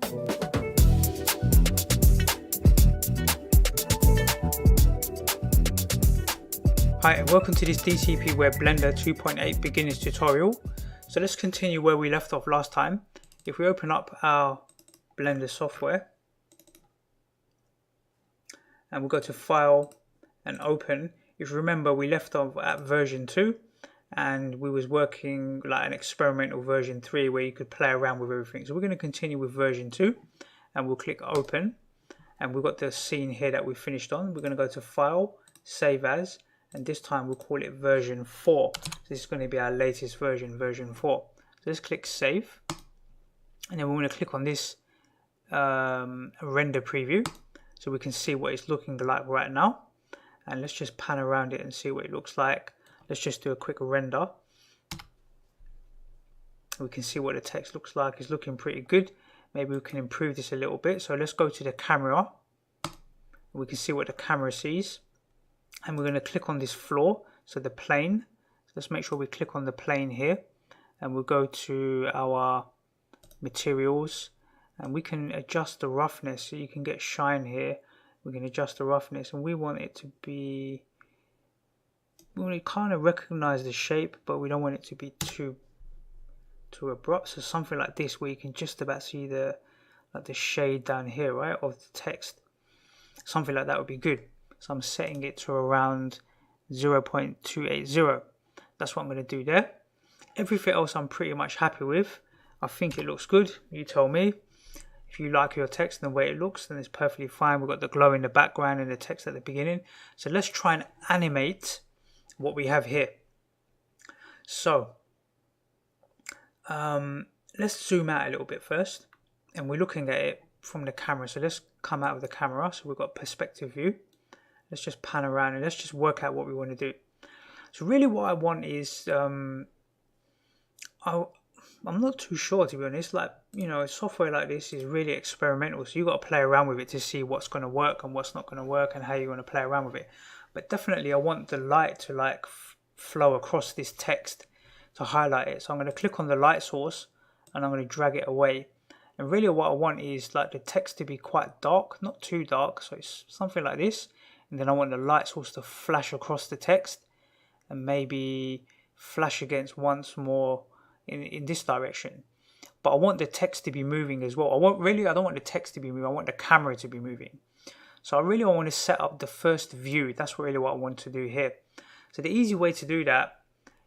Hi and welcome to this DCP Web Blender 2.8 beginners tutorial. So let's continue where we left off last time. If we open up our Blender software and we'll go to File and Open. If you remember, we left off at version 2 and we was working like an experimental version 3 where you could play around with everything. So we're going to continue with version 2 and we'll click Open, and we've got the scene here that we finished on. We're going to go to File, Save As, and this time we'll call it version 4. So this is going to be our latest version, version 4. So let's click Save, and then we're going to click on this render preview so we can see what it's looking like right now. And let's just pan around it and see what it looks like. Let's just do a quick render. We can see what the text looks like. It's looking pretty good. Maybe we can improve this a little bit. So let's go to the camera. We can see what the camera sees. And we're going to click on this floor, so the plane. So let's make sure we click on the plane here. And we'll go to our materials. And we can adjust the roughness. So you can get shine here. We can adjust the roughness. And we want it to be... we want to kind of recognize the shape, but we don't want it to be too abrupt. So something like this where you can just about see the shade down here, right, of the text. Something like that would be good. So I'm setting it to around 0.280. That's what I'm going to do there. Everything else I'm pretty much happy with. I think it looks good. You tell me. If you like your text and the way it looks, then it's perfectly fine. We've got the glow in the background and the text at the beginning. So let's try and animate what we have here. So let's zoom out a little bit first, and we're looking at it from the camera. So let's come out of the camera. So we've got perspective view. Let's just pan around and let's just work out what we want to do. So really what I want is I'm not too sure, to be honest. Like, you know, software like this is really experimental, so you've got to play around with it to see what's going to work and what's not going to work and how you want to play around with it. But definitely I want the light to like flow across this text to highlight it. So I'm going to click on the light source and I'm going to drag it away. And really what I want is like the text to be quite dark, not too dark, so it's something like this. And then I want the light source to flash across the text and maybe flash against once more in this direction. But I want the text to be moving as well. I don't want the text to be moving, I want the camera to be moving. So I want to set up the first view. That's really what I want to do here. So the easy way to do that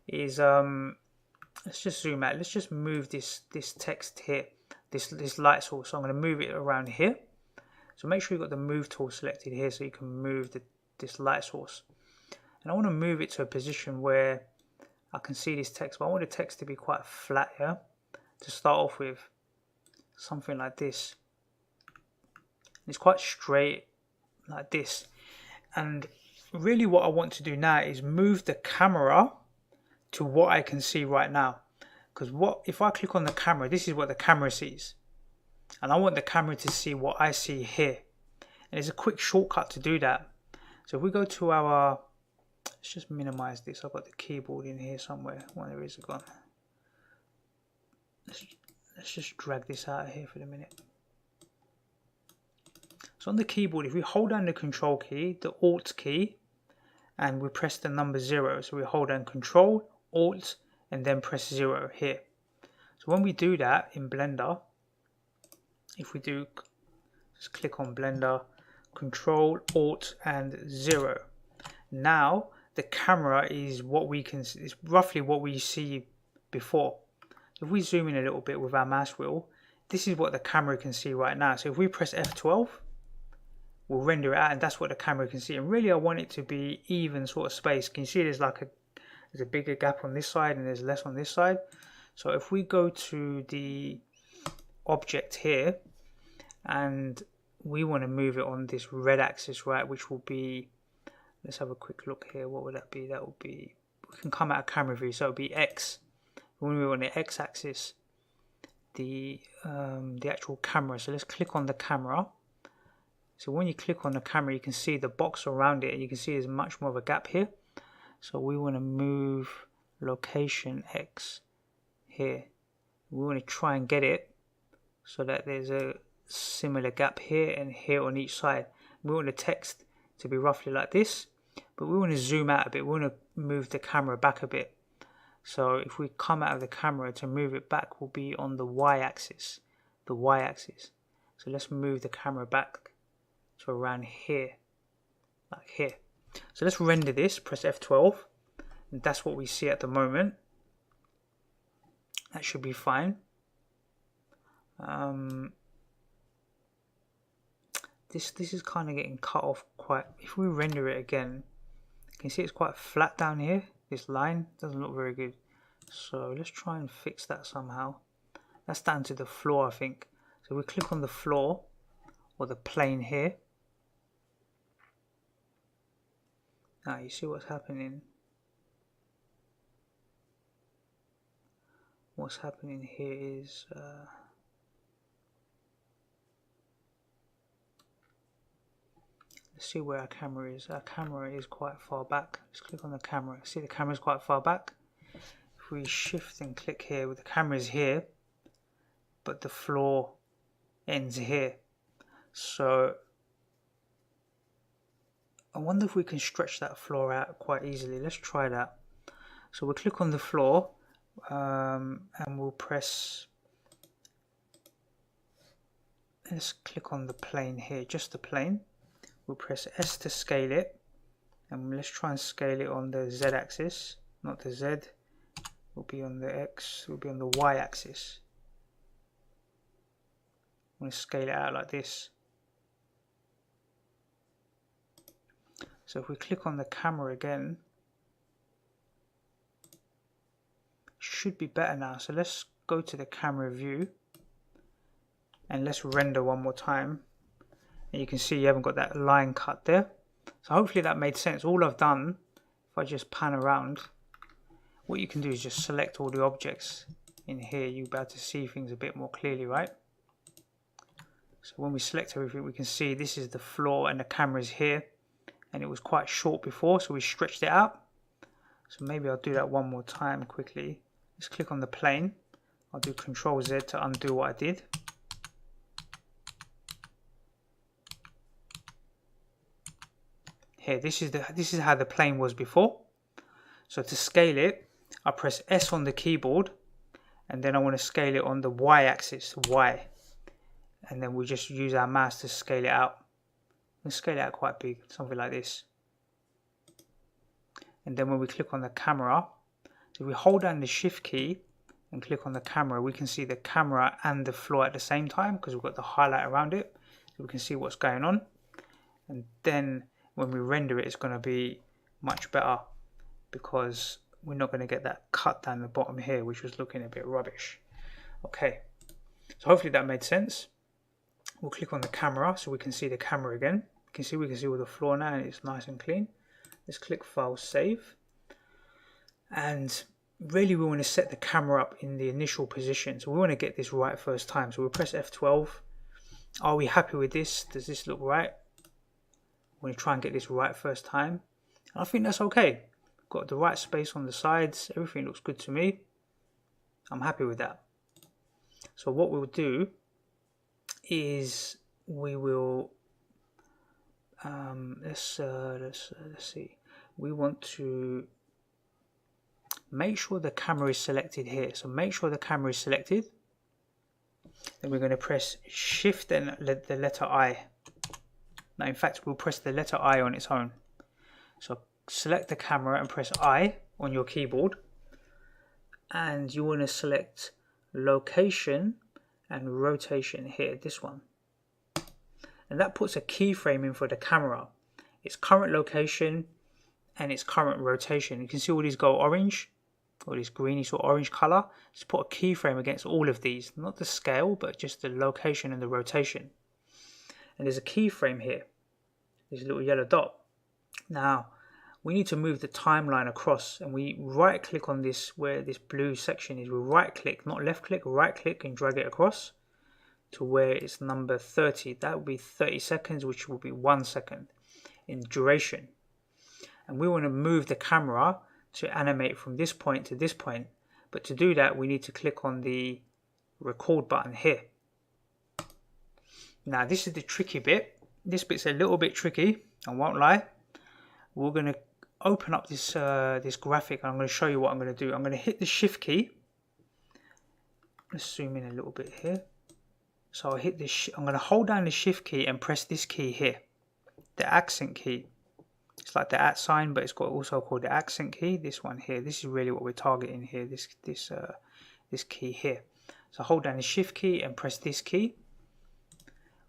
is let's just zoom out. Let's just move this text here, this light source. So I'm going to move it around here. So make sure you've got the move tool selected here so you can move this light source. And I want to move it to a position where I can see this text, but I want the text to be quite flat here. To start off with, something like this. It's quite straight like this. And really what I want to do now is move the camera to what I can see right now. Because if I click on the camera, this is what the camera sees. And I want the camera to see what I see here. And there's a quick shortcut to do that. So if we go to our, let's just minimize this. I've got the keyboard in here somewhere. Where is it gone? Let's just drag this out of here for the minute. So on the keyboard, if we hold down the control key, the alt key, and we press the number 0. So we hold down control, alt, and then press 0 here. So when we do that in Blender, if we do, just click on Blender, control, alt, and 0. Now the camera is what we can, it's roughly what we see before. So if we zoom in a little bit with our mouse wheel, this is what the camera can see right now. So if we press F12, we'll render it out, and that's what the camera can see. And really I want it to be even sort of space. Can you see there's a bigger gap on this side and there's less on this side. So if we go to the object here and we want to move it on this red axis, right, which will be, let's have a quick look here. What would that be? That would be, we can come out of camera view, so it would be X. When we're on the X axis, the actual camera. So let's click on the camera. So when you click on the camera, you can see the box around it, and you can see there's much more of a gap here. So we want to move location X here. We want to try and get it so that there's a similar gap here and here on each side. We want the text to be roughly like this, but we want to zoom out a bit. We want to move the camera back a bit. So if we come out of the camera, to move it back will be on the y-axis, the y-axis. So let's move the camera back to around here, like here. So let's render this, press F12, and that's what we see at the moment. That should be fine. This is kind of getting cut off quite. If we render it again, you can see it's quite flat down here. This line doesn't look very good. So let's try and fix that somehow. That's down to the floor, I think. So we click on the floor or the plane here. Now you see what's happening. What's happening here is let's see where our camera is. Our camera is quite far back. Let's click on the camera. See, the camera is quite far back. If we shift and click here, with the camera is here, but the floor ends here. So I wonder if we can stretch that floor out quite easily. Let's try that. So we'll click on the floor. And we'll press, let's click on the plane here, just the plane. We'll press S to scale it, and let's try and scale it on the Z axis, not the Z. Will be on the X, will be on the Y axis. I'm going to scale it out like this. So if we click on the camera again, should be better now. So let's go to the camera view and let's render one more time, and you can see you haven't got that line cut there. So hopefully that made sense. All I've done, if I just pan around, what you can do is just select all the objects in here. You'll be able to see things a bit more clearly, right? So when we select everything, we can see this is the floor and the camera's here, and it was quite short before, so we stretched it out. So maybe I'll do that one more time quickly. Let's click on the plane. I'll do Control Z to undo what I did. Here, this is how the plane was before. So to scale it, I press S on the keyboard, and then I want to scale it on the Y axis, Y. And then we just use our mouse to scale it out. And scale it out quite big, something like this. And then when we click on the camera, so we hold down the shift key and click on the camera, we can see the camera and the floor at the same time because we've got the highlight around it, so we can see what's going on. And then when we render it, it's going to be much better because we're not going to get that cut down the bottom here, which was looking a bit rubbish. Okay, so hopefully that made sense. We'll click on the camera so we can see the camera again. We can see all the floor now, and it's nice and clean. Let's click File, Save. And really we want to set the camera up in the initial position. So we want to get this right first time. So we'll press F12. Are we happy with this? Does this look right? We want to try and get this right first time. And I think that's okay. Got the right space on the sides. Everything looks good to me. I'm happy with that. So what we'll do is we will let's see. We want to make sure the camera is selected here. So make sure the camera is selected. Then we're going to press Shift and the letter I. Now, in fact, we'll press the letter I on its own. So select the camera and press I on your keyboard. And you want to select location and rotation here, this one. And that puts a keyframe in for the camera. Its current location and its current rotation. You can see all these go orange, or this greenish or orange color. Just put a keyframe against all of these, not the scale, but just the location and the rotation. And there's a keyframe here, this little yellow dot. Now, we need to move the timeline across, and we right click on this where this blue section is. We right click, not left click, right click and drag it across to where it's number 30. That will be 30 seconds, which will be 1 second in duration. And we want to move the camera to animate from this point to this point. But to do that, we need to click on the record button here. Now this is the tricky bit. This bit's a little bit tricky, I won't lie. We're going to open up this this graphic, and I'm going to show you what I'm going to do. I'm going to hit the shift key. Let's zoom in a little bit here. So I'll hit this, I'm going to hold down the shift key and press this key here, the accent key. It's like the @ sign, but it's also called the accent key. This one here, this is really what we're targeting here, this key here. So hold down the shift key and press this key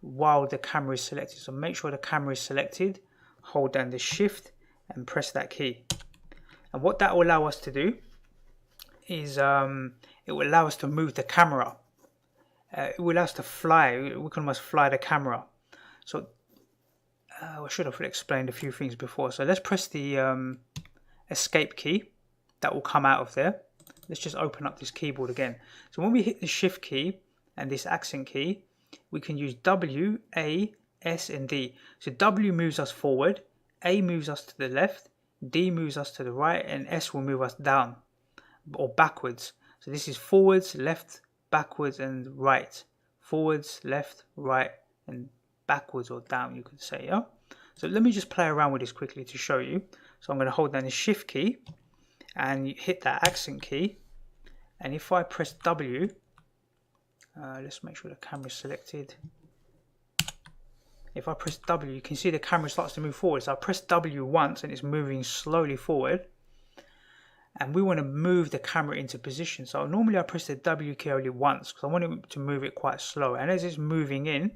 while the camera is selected. So make sure the camera is selected, hold down the shift and press that key. And what that will allow us to do is it will allow us to move the camera. It will allow us to fly. We can almost fly the camera. So I should have explained a few things before. So let's press the escape key. That will come out of there. Let's just open up this keyboard again. So when we hit the shift key and this accent key, we can use W, A, S and D. So W moves us forward, A moves us to the left, D moves us to the right, and S will move us down or backwards. So this is forwards, left, backwards and right. Forwards, left, right and backwards or down, you could say. Yeah. So let me just play around with this quickly to show you. So I'm going to hold down the shift key and hit that accent key, and if I press W, let's make sure the camera is selected. If I press W, you can see the camera starts to move forward. So I press W once and it's moving slowly forward, and we want to move the camera into position. So normally I press the W key only once because I want it to move it quite slow, and as it's moving in,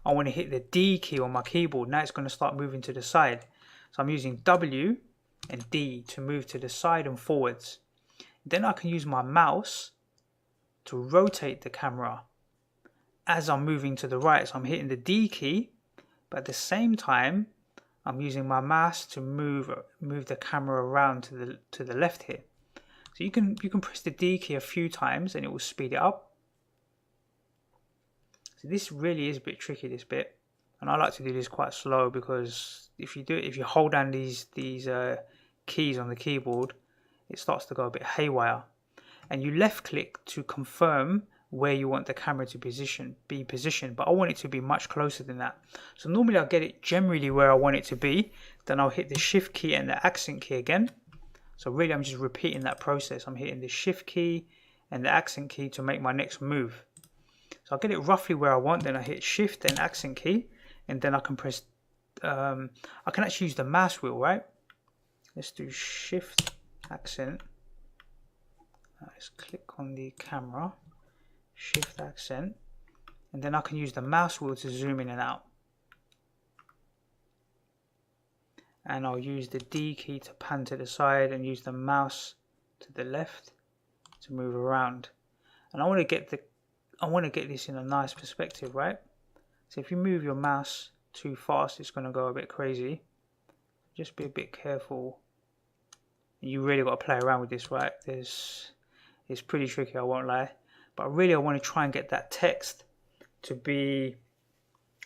I want to hit the D key on my keyboard. Now it's going to start moving to the side. So I'm using W and D to move to the side and forwards. Then I can use my mouse to rotate the camera as I'm moving to the right. So I'm hitting the D key, but at the same time I'm using my mouse to move the camera around to the left here. So you can press the D key a few times and it will speed it up. So this really is a bit tricky, this bit, and I like to do this quite slow, because if you hold down these keys on the keyboard, it starts to go a bit haywire. And you left click to confirm where you want the camera to be positioned, but I want it to be much closer than that. So normally I'll get it generally where I want it to be, then I'll hit the shift key and the accent key again. So really I'm just repeating that process. I'm hitting the shift key and the accent key to make my next move. So I'll get it roughly where I want, then I hit shift and accent key, and then I can press I can actually use the mouse wheel, right? Let's do shift accent. Let's click on the camera, shift accent, and then I can use the mouse wheel to zoom in and out. And I'll use the D key to pan to the side and use the mouse to the left to move around. And I want to get this in a nice perspective, right? So if you move your mouse too fast, it's going to go a bit crazy. Just be a bit careful. You really got to play around with this, right? It's pretty tricky, I won't lie. But really I want to try and get that text to be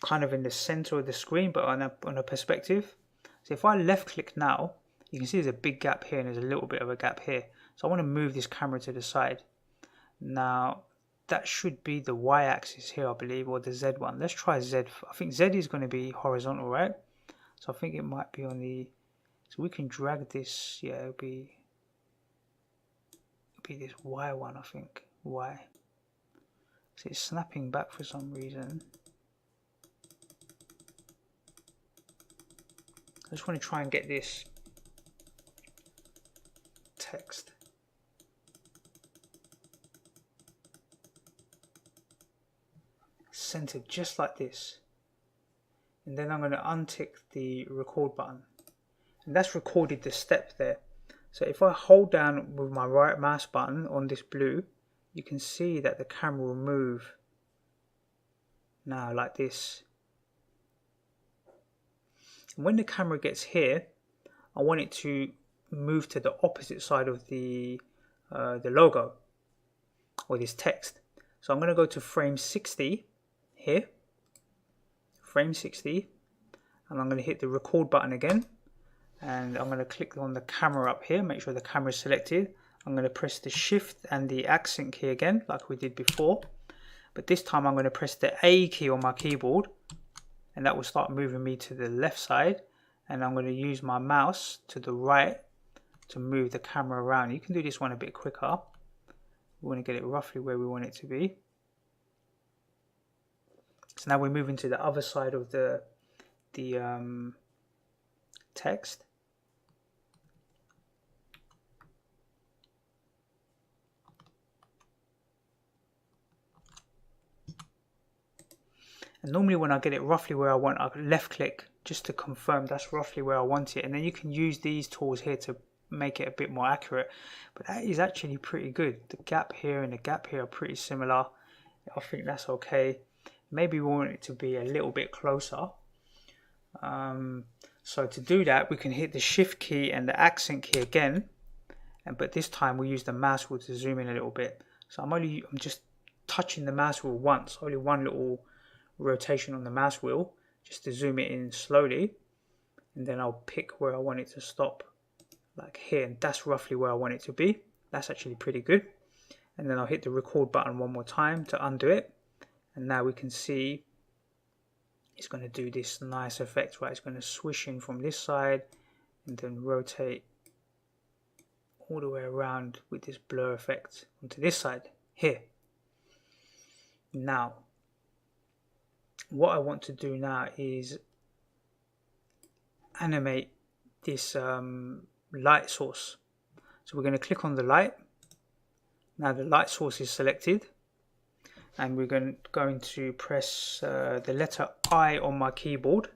kind of in the center of the screen, but on a perspective. So if I left click now, you can see there's a big gap here and there's a little bit of a gap here. So I want to move this camera to the side. Now that should be the Y-axis here, I believe, or the Z one. Let's try Z. I think Z is going to be horizontal, right? So I think it might be on the... So we can drag this. Yeah, it'll be this Y one, I think. Y. So it's snapping back for some reason. I just want to try and get this text centered just like this, and then I'm going to untick the record button, and that's recorded the step there. So if I hold down with my right mouse button on this blue, you can see that the camera will move now like this. And when the camera gets here, I want it to move to the opposite side of the logo or this text. So I'm going to go to frame 60 here, frame 60, and I'm going to hit the record button again, and I'm going to click on the camera up here, make sure the camera is selected. I'm going to press the shift and the accent key again like we did before. But this time I'm going to press the A key on my keyboard, and that will start moving me to the left side. And I'm going to use my mouse to the right to move the camera around. You can do this one a bit quicker. We want to get it roughly where we want it to be. So now we're moving to the other side of the text. And normally when I get it roughly where I want, I left click just to confirm that's roughly where I want it. And then you can use these tools here to make it a bit more accurate. But that is actually pretty good. The gap here and the gap here are pretty similar. I think that's okay. Maybe we want it to be a little bit closer. So to do that, we can hit the shift key and the accent key again. But this time we use the mouse wheel to zoom in a little bit. So I'm just touching the mouse wheel once, only one little rotation on the mouse wheel, just to zoom it in slowly. And then I'll pick where I want it to stop, like here. And that's roughly where I want it to be. That's actually pretty good. And then I'll hit the record button one more time to undo it. And now we can see it's going to do this nice effect, right? It's going to swish in from this side and then rotate all the way around with this blur effect onto this side here. Now, what I want to do now is animate this light source. So we're going to click on the light. Now the light source is selected. And we're going to press the letter I on my keyboard,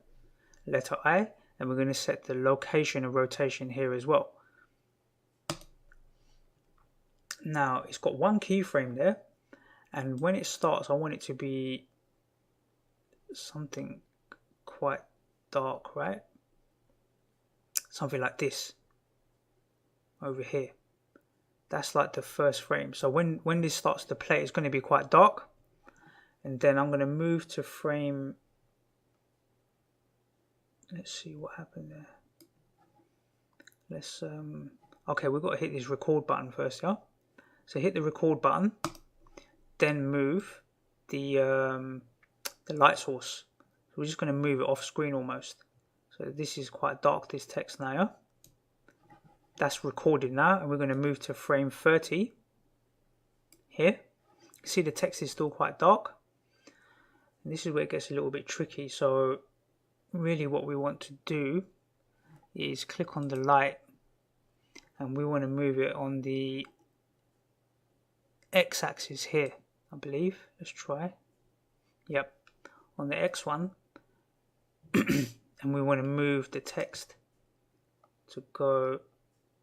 letter I, and we're going to set the location and rotation here as well. Now it's got one keyframe there, and when it starts I want it to be something quite dark, right? Something like this over here. That's like the first frame. So when this starts to play, it's going to be quite dark. And then I'm going to move to frame. Let's see what happened there. Let's okay, we've got to hit this record button first, yeah. So hit the record button, then move the light source. So we're just going to move it off screen almost. So this is quite dark, this text now, yeah. That's recorded now, and we're going to move to frame 30 here. See, the text is still quite dark. And this is where it gets a little bit tricky. So really what we want to do is click on the light, and we want to move it on the x-axis here, I believe. Let's try. Yep, on the x one. And we want to move the text to go,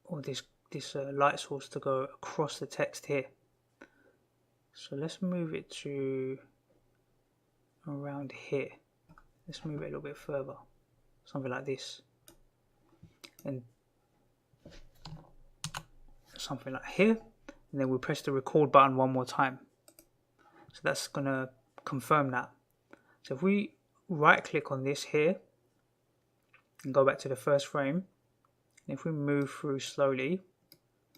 or this light source to go across the text here. So let's move it to around here. Let's move it a little bit further, something like this, and something like here. And then we'll press the record button one more time. So that's gonna confirm that. So if we right click on this here and go back to the first frame, and if we move through slowly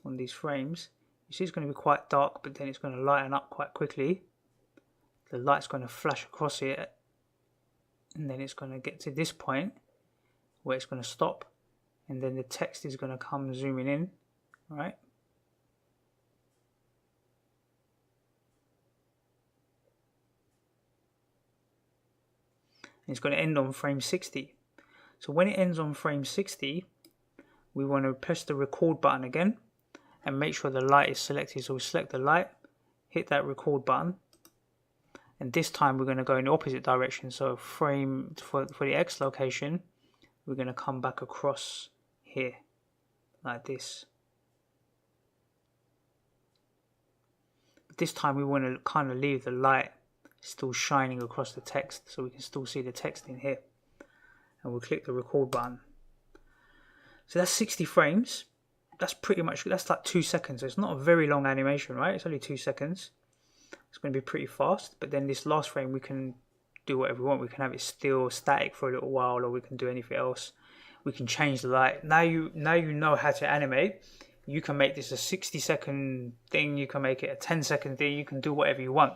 on these frames, you see it's going to be quite dark, but then it's going to lighten up quite quickly. The light's going to flash across it, and then it's going to get to this point where it's going to stop, and then the text is going to come zooming in, right? And it's going to end on frame 60. So when it ends on frame 60, we want to press the record button again and make sure the light is selected. So we select the light, hit that record button, and this time we're going to go in the opposite direction. So frame for the X location, we're going to come back across here like this. But this time we want to kind of leave the light still shining across the text, so we can still see the text in here. And we'll click the record button. So that's 60 frames. That's pretty much, that's like 2 seconds. So it's not a very long animation, right? It's only 2 seconds. It's going to be pretty fast. But then this last frame, we can do whatever we want. We can have it still static for a little while, or we can do anything else. We can change the light. Now you know how to animate. You can make this a 60-second thing. You can make it a 10-second thing. You can do whatever you want.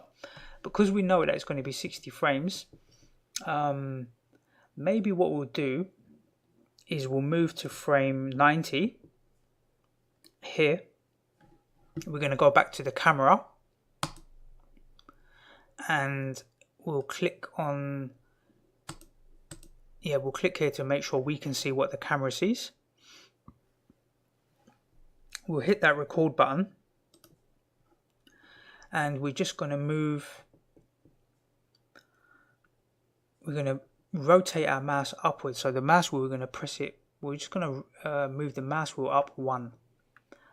because we know that it's going to be 60 frames, maybe what we'll do is we'll move to frame 90 here. We're going to go back to the camera and we'll click on, we'll click here to make sure we can see what the camera sees. We'll hit that record button and we're just going to move, we're going to rotate our mouse upwards. So the mouse wheel, we're going to press it, we're just going to move the mouse wheel up 1.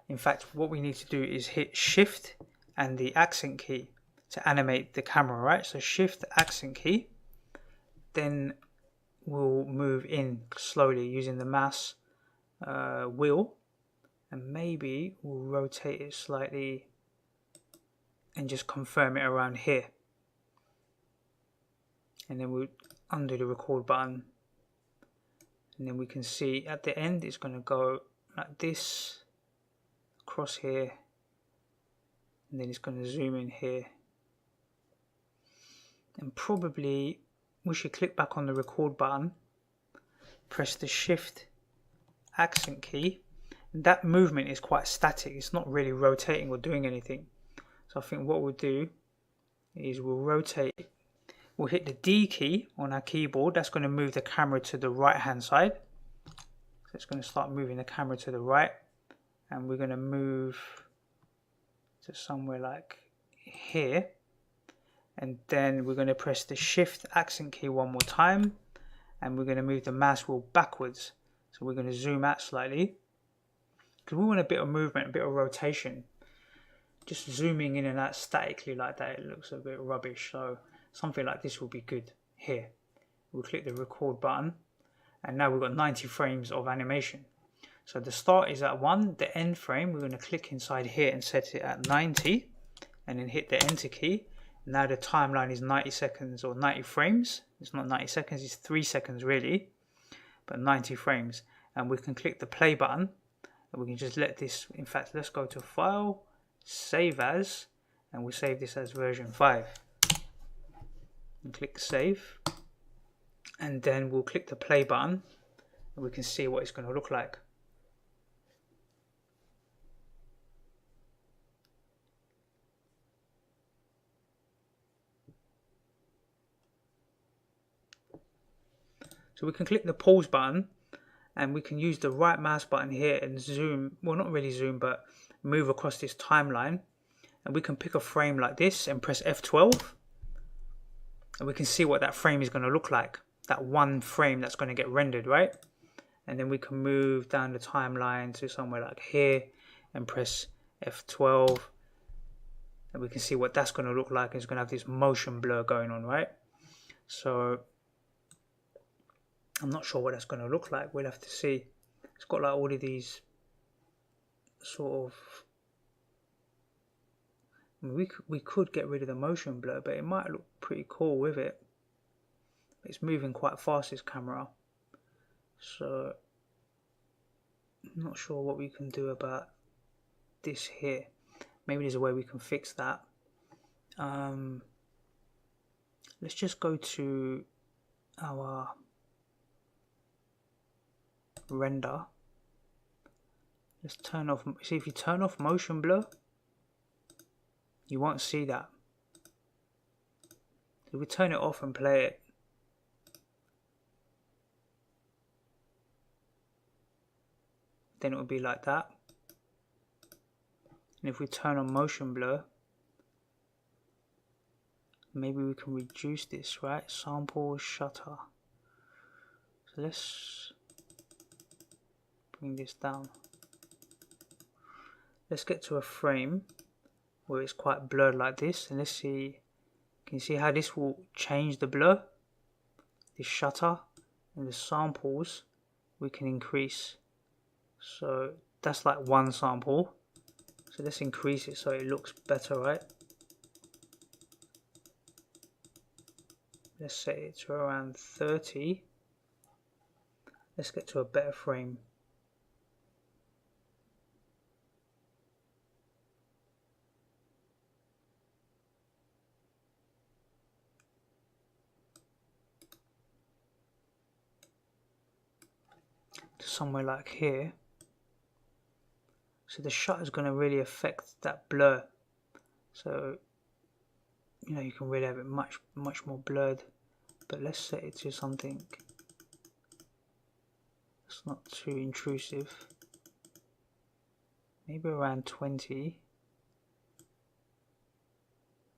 In fact, what we need to do is hit shift and the accent key to animate the camera, right? So shift accent key, then we'll move in slowly using the mouse wheel, and maybe we'll rotate it slightly and just confirm it around here. And then we'll undo the record button, and then we can see at the end it's going to go like this across here, and then it's going to zoom in here. And probably we should click back on the record button, press the shift accent key, and that movement is quite static, it's not really rotating or doing anything. So I think what we'll do is we'll rotate, we'll hit the D key on our keyboard, that's going to move the camera to the right hand side. So it's going to start moving the camera to the right, and we're going to move to somewhere like here, and then we're going to press the shift accent key one more time, and we're going to move the mouse wheel backwards. So we're going to zoom out slightly because we want a bit of movement, a bit of rotation. Just zooming in and out statically like that, it looks a bit rubbish. So something like this will be good. Here we'll click the record button, and now we've got 90 frames of animation. So the start is at 1, the end frame we're going to click inside here and set it at 90, and then hit the enter key. Now the timeline is 90 seconds or 90 frames. It's not 90 seconds, it's 3 seconds really, but 90 frames. And we can click the play button, and we can just let this, in fact, let's go to File, Save As, and we'll save this as version 5. And click Save. And then we'll click the play button, and we can see what it's going to look like. So we can click the pause button, and we can use the right mouse button here and zoom, well not really zoom, but move across this timeline, and we can pick a frame like this and press F12, and we can see what that frame is going to look like, that one frame that's going to get rendered, right? And then we can move down the timeline to somewhere like here and press F12, and we can see what that's going to look like. It's going to have this motion blur going on, right? So I'm not sure what that's going to look like. We'll have to see. It's got like all of these sort of, I mean, we could get rid of the motion blur, but it might look pretty cool with it. It's moving quite fast, this camera, so I'm not sure what we can do about this here. Maybe there's a way we can fix that. Let's just go to our render. Let's turn off, see, if you turn off motion blur, you won't see that. So we turn it off and play it. Then it will be like that. And if we turn on motion blur, maybe we can reduce this, right? Sample shutter. So let's bring this down. Let's get to a frame where it's quite blurred like this, and let's see, can you see how this will change the blur? The shutter and the samples we can increase. So that's like one sample, so let's increase it so it looks better, right? Let's set it to around 30. Let's get to a better frame. somewhere like here. So the shutter is going to really affect that blur. So, you know, you can really have it much more blurred. But let's set it to something that's not too intrusive. Maybe around 20.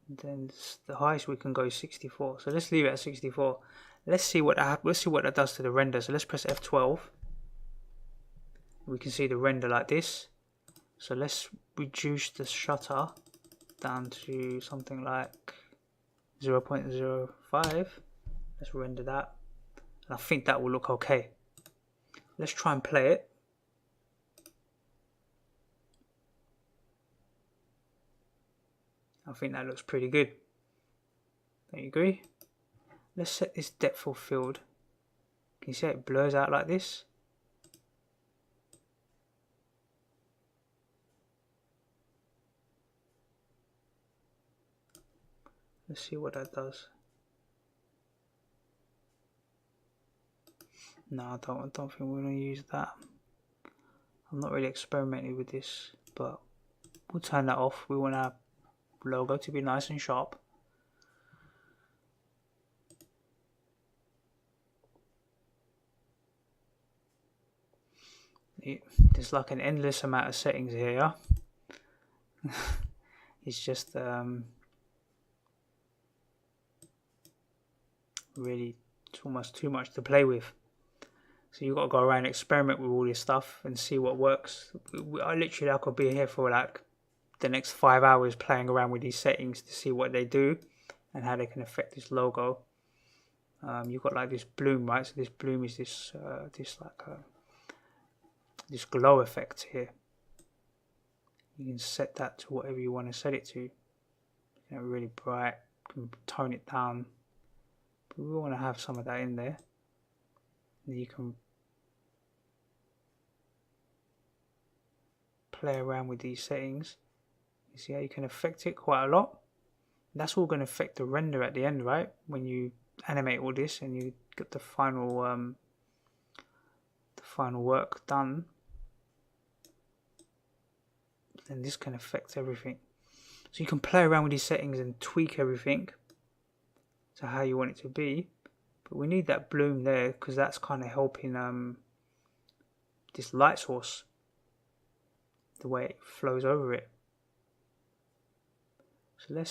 And then the highest we can go is 64. So let's leave it at 64. Let's see what that does to the render. So let's press F12. We can see the render like this. So let's reduce the shutter down to something like 0.05. Let's render that. And I think that will look okay. Let's try and play it. I think that looks pretty good. Don't you agree? Let's set this depth of field. Can you see how it blurs out like this? Let's see what that does. No, I don't think we're going to use that. I'm not really experimenting with this, but we'll turn that off. We want our logo to be nice and sharp. There's like an endless amount of settings here. Yeah? It's just really, it's almost too much to play with. So you've got to go around and experiment with all this stuff and see what works. I could be here for like the next 5 hours playing around with these settings to see what they do and how they can affect this logo. You've got like this bloom, right? So this bloom is this glow effect here. You can set that to whatever you want to set it to. You know, really bright. You can tone it down. But we want to have some of that in there. And you can play around with these settings. You see how you can affect it quite a lot. That's all going to affect the render at the end, right? When you animate all this and you get the final work done, then this can affect everything. So you can play around with these settings and tweak everything to how you want it to be. But we need that bloom there because that's kind of helping this light source, the way it flows over it. So I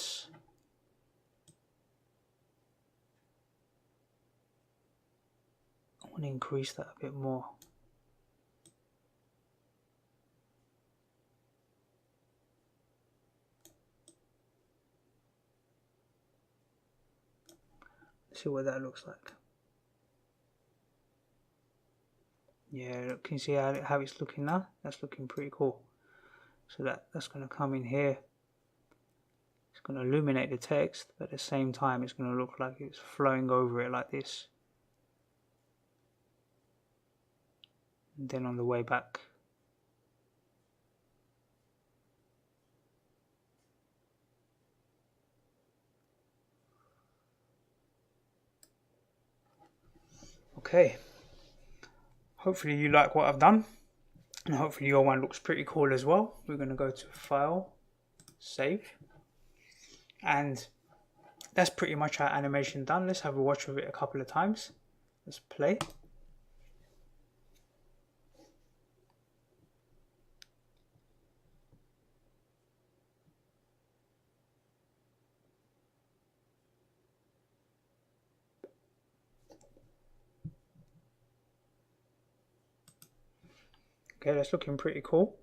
want to increase that a bit more. See what that looks like. Yeah, look, can you see how it's looking now? That's looking pretty cool. So that's going to come in here. It's going to illuminate the text, but at the same time it's going to look like it's flowing over it like this. And then on the way back, okay, hopefully you like what I've done, and hopefully your one looks pretty cool as well. We're going to go to File, Save, and that's pretty much our animation done. Let's have a watch of it a couple of times. Let's play. Okay, that's looking pretty cool.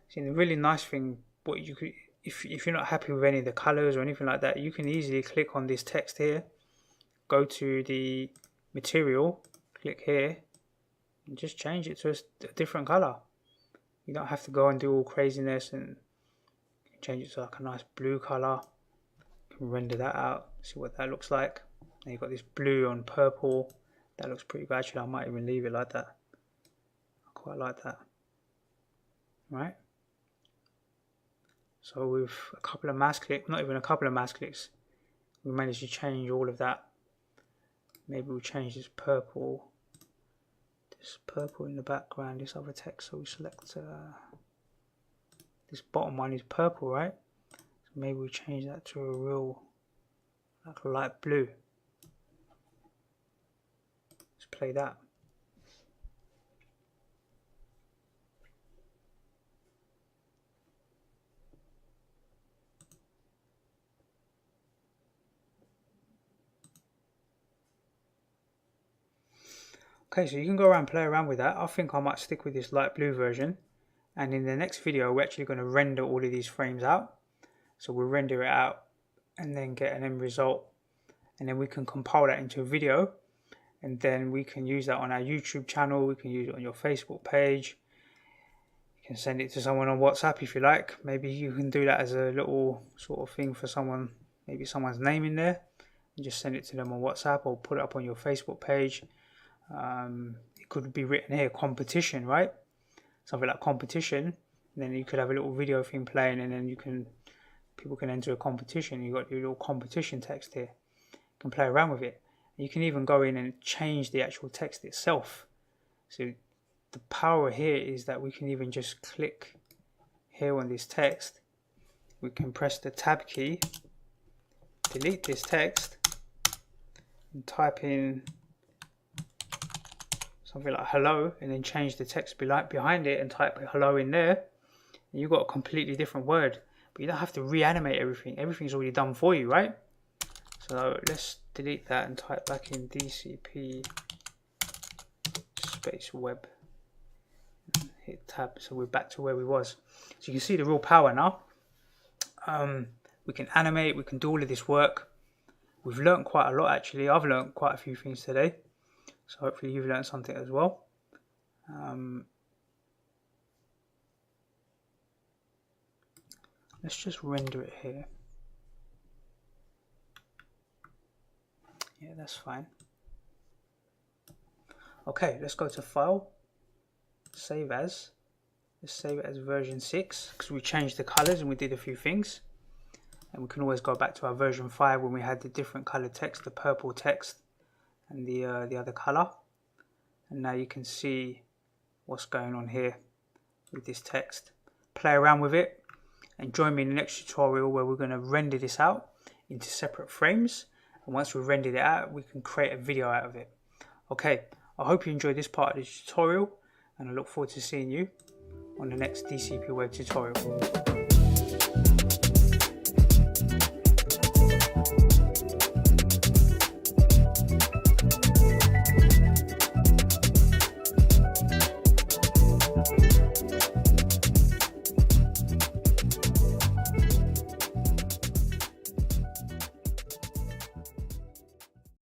See, the really nice thing, what you could, if you're not happy with any of the colors or anything like that, you can easily click on this text here, go to the material, click here, and just change it to a different color. You don't have to go and do all craziness and change it to like a nice blue color. You can render that out, see what that looks like. And you've got this blue on purple. That looks pretty good. Actually, I might even leave it like that. I quite like that. Right, so with a couple of mouse clicks, not even a couple of mouse clicks, we managed to change all of that. Maybe we'll change this purple this purple in the background, this other text. So we select this bottom one is purple, right? So maybe we change that to a real like light blue. Let's play that. Okay, so you can go around, play around with that. I think I might stick with this light blue version. And in the next video, we're actually going to render all of these frames out. So we'll render it out and then get an end result. And then we can compile that into a video. And then we can use that on our YouTube channel. We can use it on your Facebook page. You can send it to someone on WhatsApp if you like. Maybe you can do that as a little sort of thing for someone, maybe someone's name in there. And just send it to them on WhatsApp or put it up on your Facebook page. It could be written here, competition, right? Something like competition, and then you could have a little video thing playing, and then people can enter a competition. You've got your little competition text here. You can play around with it. You can even go in and change the actual text itself. So the power here is that we can even just click here on this text. We can press the tab key, delete this text, and type in something like hello, and then change the text behind it and type hello in there, and you've got a completely different word. But you don't have to reanimate everything. Everything's already done for you, right? So let's delete that and type back in DCP space web and hit tab. So we're back to where we was. So you can see the real power now. We can animate, we can do all of this work. We've learned quite a lot actually. I've learned quite a few things today. So hopefully you've learned something as well. Let's just render it here. Yeah, that's fine. Okay, let's go to File, Save As. Let's save it as version 6 because we changed the colors and we did a few things. And we can always go back to our version 5 when we had the different colored text, the purple text and the other color. And now you can see what's going on here with this text. Play around with it and join me in the next tutorial where we're going to render this out into separate frames, and once we've rendered it out we can create a video out of it. Okay, I hope you enjoyed this part of the tutorial, and I look forward to seeing you on the next DCP Web tutorial.